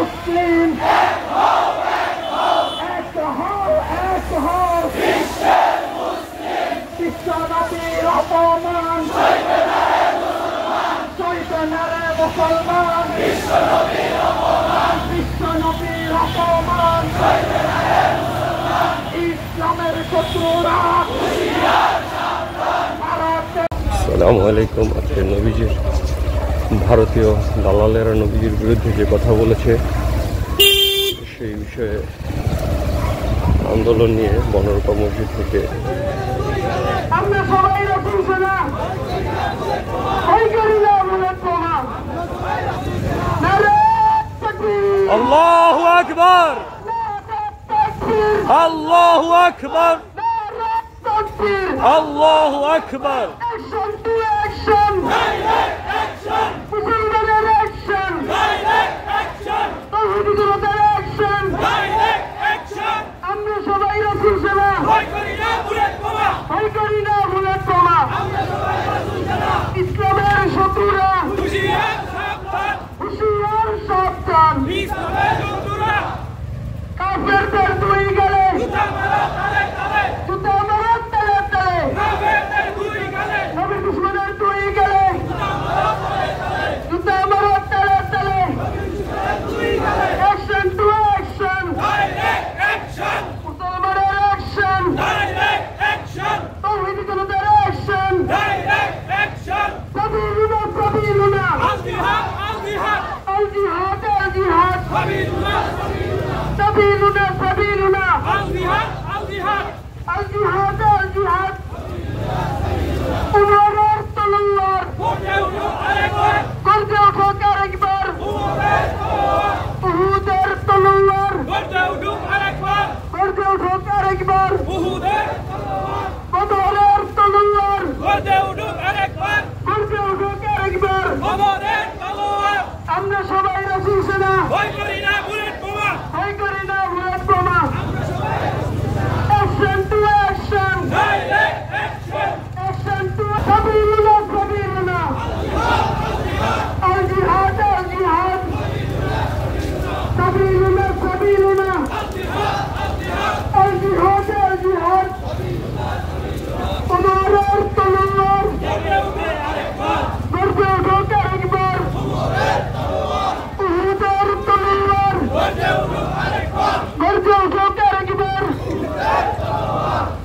মুসলিম এক হও বিশ্ব নবীর অপমান সইবে না রে মুসলমান বিশ্ব নবীর অপমান ইসলামের শত্রুরা আসসালামু আলাইকুম। আজকে নবীজির ভারতীয় দালালেরা নবীজির বিরুদ্ধে যে কথা বলেছে সেই বিষয়ে আন্দোলন নিয়ে বনরূপা মসজিদ থেকে আমরা সবাই রাসূল সেনা আল্লাহু আকবার, আল্লাহু আকবার, আল্লাহু আকবার। আমরা সবাই রাসূল সেনা ইসলামের শত্রুরা হুঁশিয়ার সাবধান কাফেরদের দুই গেলে জুতা মারা তালে তালে নবীর দুশমনের দুই গেলে জুতা মারা তালে তালে অ্যাকশন টু অ্যাকশন মুসলমানের অ্যাকশন তৌহিদি জনতার অ্যাকশন সাবিলুনা আল জিহাদ সাবিলুনা আল জিহাদ উমরের তলোয়ার গর্জে ওঠো আরেকবার উহুদের তলোয়ার গর্জে ওঠো আরেকবার বদরের তলোয়ার গর্জে ওঠো আরেকবার আমরা সবাই রাসূল সেনা ভয় করি না বুলেট বোমা action to action action to সাবিলুনা আল জিহাদ সাবিলুনা আল জিহাদ উমরের তলোয়ার গর্জে ওঠো আরেকবার উহুদের তলোয়ার গর্জে ওঠো আরেকবার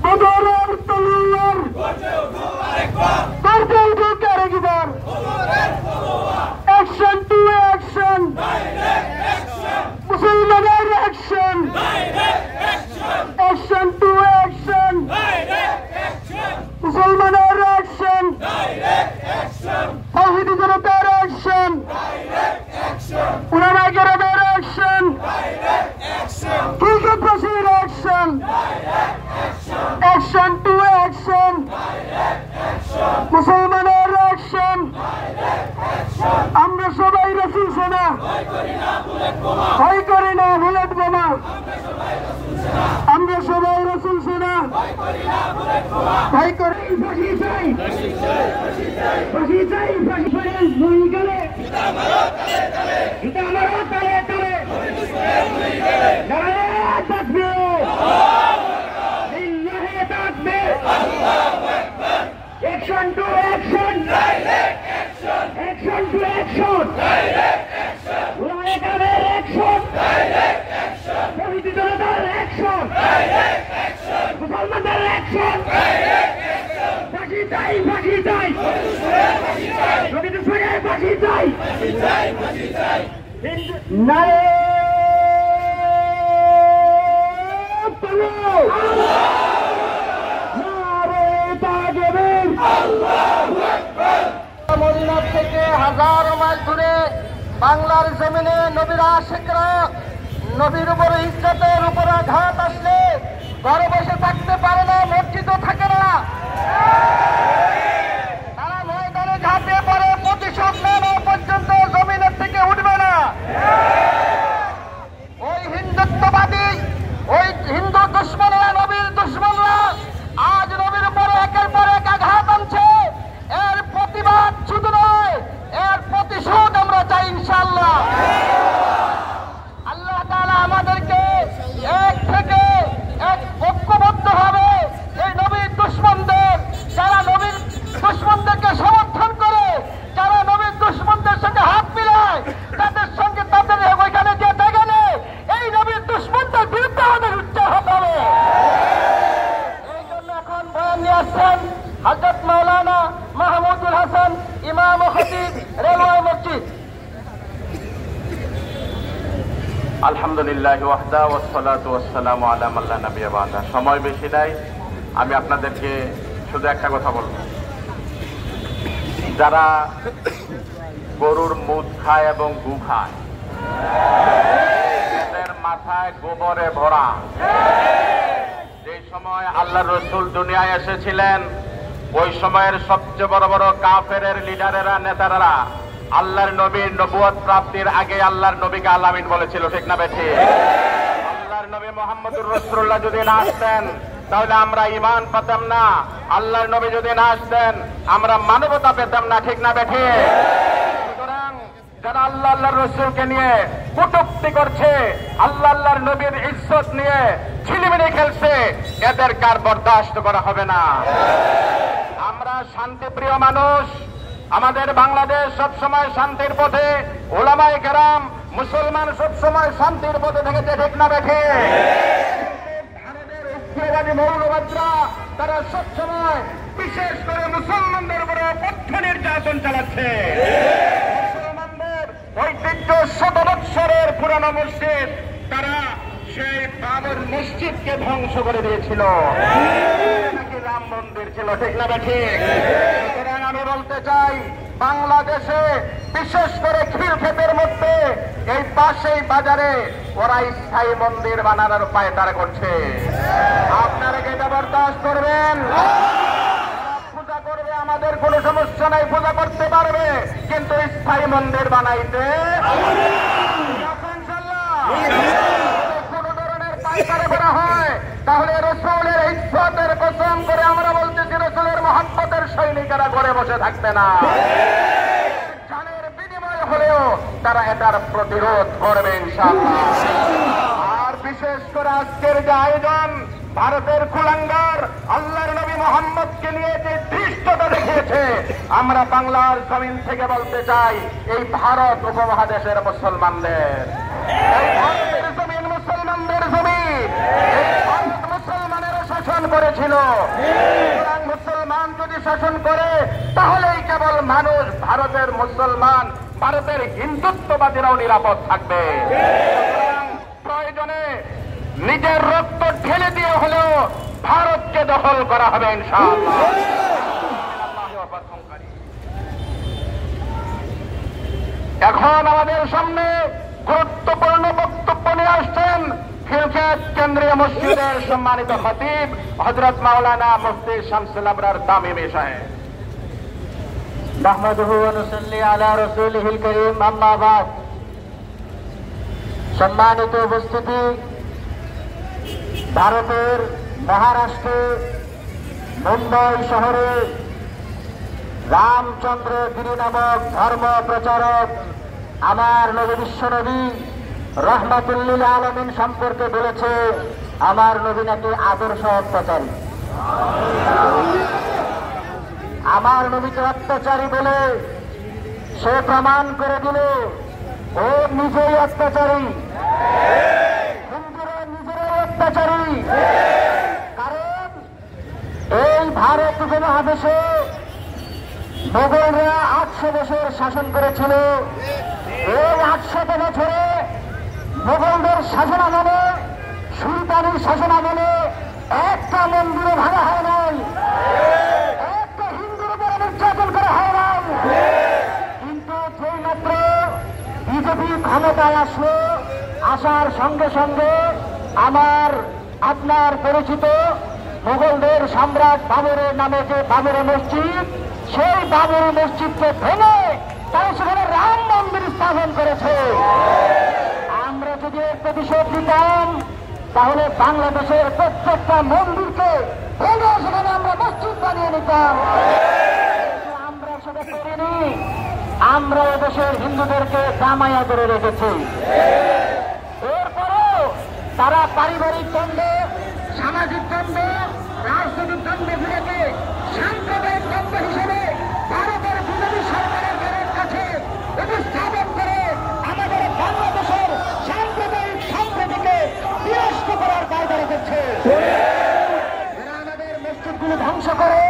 বদরের তলোয়ার গর্জে ওঠো আরেকবার অ্যাকশন টু অ্যাকশন মুসলমানের অ্যাকশন অ্যাকশন টু অ্যাকশন মুসলমানের অ্যাকশন তৌহিদি জনতার অ্যাকশন উলামায়ে কেরামের অ্যাকশন ক্রিকেটবাসীর অ্যাকশন অ্যাকশন টু অ্যাকশন মুসলমানের অ্যাকশন আমরা সবাই রাসূল সেনা ভয় করি না বুলেট বোমা আমরা সবাই রাসূল সেনা ভয় করি ফাঁসি চাই দুই গেলে জুতা মারো তালে তালে নারায়ে তাকবীর লিল্লাহি তাকবীর action to action action to action উলামায়ে কেরামের অ্যাকশন তৌহিদি জনতার অ্যাকশন মুসলমানদের অ্যাকশন ফাঁসি চাই নবী দুশমনের ফাঁসি চাই মদিনা থেকে হাজার মাইল দূরে বাংলার জমিনে নবীর আশিকরা নবীর উপর ইজ্জতের উপর আঘাত আসলে ঘরে বসে থাকতে পারে না, মসজিদও থাকে না, তারা ময়দানে ঝাঁপিয়ে পড়ে, প্রতিশোধ নেওয়া পর্যন্ত জমিনের থেকে উঠবে না। ওই হিন্দুত্ববাদী, ওই হিন্দু দুশ্মনরা, নবীর দুশ্মনরা আজ নবীর উপরে একের পর এক আঘাত আনছে। এর প্রতিবাদ শুধু নয়, এর প্রতিশোধ আমরা চাই ইনশাআল্লাহ। আলহামদুলিল্লাহ ওয়াহদা ওয়াসসালাতু ওয়াসসালামু আলা মান লা নাবিয়্যা বা'দা। সময় বেশি নাই, আমি আপনাদেরকে শুধু একটা কথা বলবো। যারা গরুর মুদ খায় এবং গু খায়, এদের মাথায় গোবরে ভরা। যে সময় আল্লাহর রাসূল দুনিয়ায় এসেছিলেন, ওই সময়ের সবচেয়ে বড় বড় কাফেরের লিডারেরা, নেতারা আল্লাহর নবীর নবুয়ত প্রাপ্তির আগে আল্লাহর নবীকে আল আমিন বলেছিল, ঠিক না বেঠি? আল্লাহর নবী মুহাম্মদুর রাসূলুল্লাহ যদি না আসতেন তাহলে আমরা ঈমান পেতাম না। আল্লাহর নবী যদি না আসতেন আমরা মানবতা পেতাম না, ঠিক না বেঠি? সুতরাং যারা আল্লাহ আল্লাহর রাসূলকে নিয়ে কটূক্তি করছে, আল্লাহ আল্লাহর নবীর ইজ্জত নিয়ে ছিনিমিনি খেলছে, এদেরকে আর বরদাস্ত করা হবে না। আমরা শান্তিপ্রিয় মানুষ, আমাদের বাংলাদেশ সবসময় শান্তির পথে, ওলামায়ে কেরাম মুসলমান সবসময় শান্তির পথে থেকেছে, ঠিক না বেঠি? ভারতের উগ্রবাদী মৌলবাদীরা তারা সবসময় বিশেষ করে মুসলমানদের উপরে পথ্য নির্যাতন চালাচ্ছে। মুসলমানদের ঐতিহ্য শত বৎসরের পুরানো মসজিদ তারা সেই বাবর মসজিদকে ধ্বংস করে দিয়েছিল, নাকি রাম মন্দির ছিল, ঠিক না বেঠি? সুতরাং আমি বলতে চাই, বাংলাদেশে বিশেষ করে খিলক্ষেতের মধ্যে এই পাশেই বাজারে ওরা স্থায়ী মন্দির বানানোর পায়তারা করছে। আপনারা কি এটা বরদাস্ত করবেন? পূজা করবে, আমাদের কোনো সমস্যা নাই, পূজা করতে পারবে, কিন্তু স্থায়ী মন্দির বানাইতে কোন ধরনের পায়তারা করা হয় তাহলে রাসূলের ইজ্জতের কসম করে আমরা বলতেছি, রাসূলের মহব্বতের সৈনিকেরা ঘরে বসে থাকবে না। জানের বিনিময় হলেও তারা এটার প্রতিরোধ করবে ইনশাআল্লাহ। আর বিশেষ করে আজকের যে আয়োজন, ভারতের কুলাঙ্গার আল্লাহর নবী মুহাম্মদকে নিয়ে যে ধৃষ্টতা দেখিয়েছে, আমরা বাংলার জমিন থেকে বলতে চাই, এই ভারত উপমহাদেশের মুসলমানদের, এই ভারতের জমিন মুসলমানদের জমিন, এই ভারত মুসলমানেরা শাসন করেছিল। সুতরাং মুসলমান যদি শাসন করে তাহলেই কেবল মানুষ, ভারতের মুসলমান, ভারতের হিন্দুত্ববাদীরাও নিরাপদ থাকবে। সুতরাং প্রয়োজনে নিজের রক্ত ঢেলে দিয়ে হলেও ভারতকে দখল করা হবে ইনশাআল্লাহ। এখন আমাদের সামনে গুরুত্বপূর্ণ বক্তব্য নিয়ে আসছেন খিলক্ষেত কেন্দ্রীয় মসজিদের সম্মানিত খতিব হযরত মাওলানা মুফতি শামসুল আবরার তামিমি সাহেব। নাহমাদুহু ওয়া নুসাল্লি আলা রাসূলিহিল কারীম, আম্মা বাদ। সম্মানিত উপস্থিতি, ভারতের মহারাষ্ট্রে মুম্বাই শহরে রামচন্দ্র গিরি নামক ধর্ম প্রচারক আমার নবী বিশ্বনবী রহমাতুল্লিল আলামিন সম্পর্কে বলেছে, আমার নবী নাকি আদর্শ অত্যাচারী। আমার নবীকে অত্যাচারী বলে সে প্রমাণ করে দিল ও নিজেই অত্যাচারী, হিন্দুরা নিজেরাই অত্যাচারী। কারণ এই ভারত উপমহাদেশে মোগলরা 800 বছর শাসন করেছিল। এই 800 বছরে মোগলদের শাসনামলে, সুলতানের শাসনামলে একটা মন্দিরও ভাঙা হয় নাই, একটা হিন্দুর উপরে নির্যাতন করা হয় নাই। কিন্তু যেই মাত্র বিজেপি ক্ষমতায় আসলো, আসার সঙ্গে সঙ্গে আপনার পরিচিত মোগলদের সম্রাট বাবরের নামে যে বাবরি মসজিদ, সেই বাবরি মসজিদকে ভেঙে তারা সেখানে রাম মন্দির স্থাপন করেছে। আমরা যদি এর প্রতিশোধ নিতাম তাহলে বাংলাদেশের প্রত্যেকটা মন্দিরকে ভেঙে সেখানে আমরা মসজিদ বানিয়ে নিতাম। আমরা সেটা করিনি, আমরা এদেশের হিন্দুদেরকে জামায়া করে রেখেছি। এরপরও তারা পারিবারিক দ্বন্দ্ব, সামাজিক দ্বন্দ্ব, রাজনৈতিক দ্বন্দ্বগুলোকে সাম্প্রদায়িক দ্বন্দ্ব হিসেবে ভারতের বিজেপি সরকারের কাছে উপস্থাপন করে আমাদের বাংলাদেশের সাম্প্রদায়িক সম্প্রীতিকে বিনষ্ট করার কায়দা করছে। এরা আমাদের মসজিদগুলো ধ্বংস করে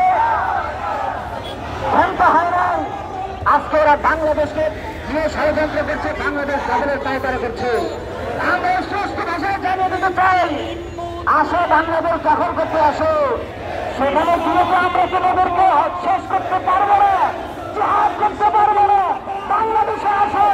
ধ্বংস হয় না, আজকে এরা বাংলাদেশকে নিয়ে ষড়যন্ত্র করছে, বাংলাদেশ দখলের কায়দা করছে। আমরা সুস্থ ভাষায় জানিয়ে দিতে চাই, আসো বাংলাদেশ দখল করতে আসো, সেখানে গিয়ে তো আমরা তোমাদেরকে শেষ করতে পারবো না, জিহাদ করতে পারবো না। বাংলাদেশে আসো,